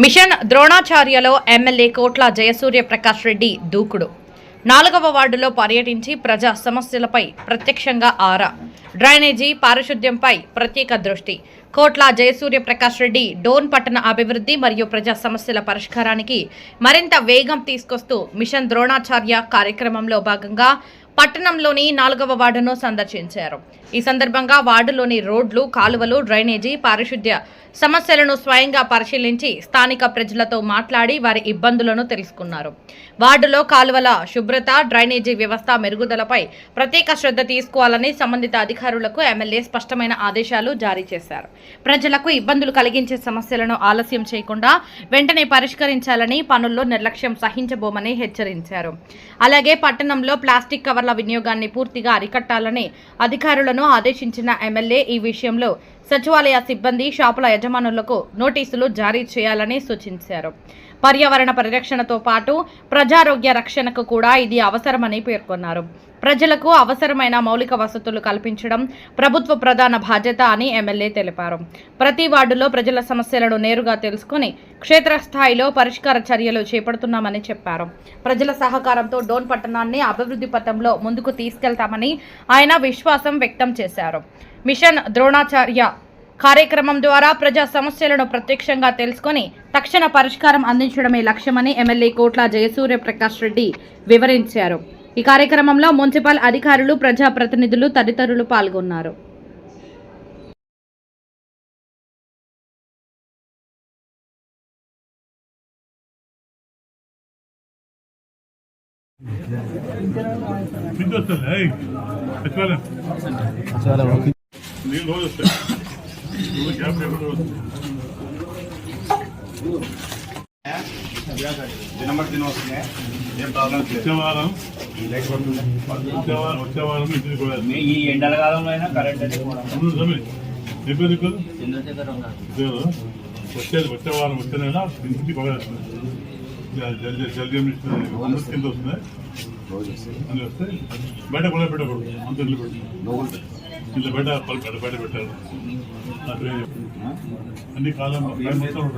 Machine ద్రోణాచార్యలో MLA కోట్ల జయసూర్య ప్రకాష్ రెడ్డి దూకుడు 4వ వార్డులో పర్యటించి ప్రజా సమస్యలపై ప్రత్యక్షంగా ఆరా డ్రైనేజీ పారిశుద్ధ్యంపై ప్రత్యేక దృష్టి కోట్ల జయసూర్య ప్రకాష్ రెడ్డి డోన్ పట్టణ అభివృద్ధి మరియు ప్రజా సమస్యల పరిష్కారానికి మరింత వేగం తీసుకొస్తూ మిషన్ ద్రోణాచార్య కార్యక్రమంలో భాగంగా పట్టణంలోని 4వ వార్డును సందర్శించారు. ఈ సందర్భంగా వార్డులోని రోడ్లు, కాలువలు, డ్రైనేజీ, పారిశుద్ధ్య సమస్యలను స్వయంగా పరిశీలించి స్థానిక ప్రజలతో మాట్లాడి వారి ఇబ్బందులను తెలుసుకున్నారు. వార్డులో కాలువల శుభ్రత, డ్రైనేజీ వ్యవస్థ మెరుగుదలపై ప్రత్యేక శ్రద్ధ తీసుకోవాలని సంబంధిత అధికారులకు ఎమ్మెల్యే స్పష్టమైన ఆదేశాలు జారీ చేశారు. ప్రజలకు ఇబ్బందులు కలిగించే సమస్యలను ఆలస్యం చేయకుండా వెంటనే పరిష్కరించాలని, పనుల్లో నిర్లక్ష్యం సహించబోమని హెచ్చరించారు. అలాగే పట్టణంలో ప్లాస్టిక్ కవర్ల వినియోగాన్ని పూర్తిగా అరికట్టాలని అధికారులను ఆదేశించిన ఎమ్మెల్యే ఈ విషయంలో సచివాలయ సిబ్బంది, షాపుల యజమానులకు నోటీసులు జారీ చేయాలని సూచించారు. పర్యావరణ పరిరక్షణతో పాటు ప్రజారోగ్య రక్షణకు కూడా ఇది అవసరమని పేర్కొన్నారు. ప్రజలకు అవసరమైన మౌలిక వసతులు కల్పించడం ప్రభుత్వ ప్రధాన బాధ్యత అని ఎమ్మెల్యే తెలిపారు. ప్రతి వార్డులో ప్రజల సమస్యలను నేరుగా తెలుసుకుని క్షేత్రస్థాయిలో పరిష్కార చర్యలు చేపడుతున్నామని చెప్పారు. ప్రజల సహకారంతో డోన్ పట్టణాన్ని అభివృద్ధి పథంలో ముందుకు తీసుకెళ్తామని ఆయన విశ్వాసం వ్యక్తం చేశారు. మిషన్ ద్రోణాచార్య కార్యక్రమం ద్వారా ప్రజా సమస్యలను ప్రత్యక్షంగా తెలుసుకొని తక్షణ పరిష్కారం అందించడమే లక్ష్యమని ఎమ్మెల్యే కోట్ల జయసూర్య ప్రకాష్ రెడ్డి వివరించారు. ఈ కార్యక్రమంలో మున్సిపల్ అధికారులు, ప్రజాప్రతినిధులు తదితరులు పాల్గొన్నారు. ఈ ఎండల కాలంలో అయినా కరెంట్ వచ్చే వారం వచ్చేనైనా ఇంటికి పగేస్తుంది. జల్దీ కింద వస్తుంది, అన్నీ వస్తాయి. బయట కూడా పెట్టకూడదు, అంత ఇల్లు పెట్టు, ఇల్లు బయట పెట్టారు. అన్ని కాలం పెట్టారు.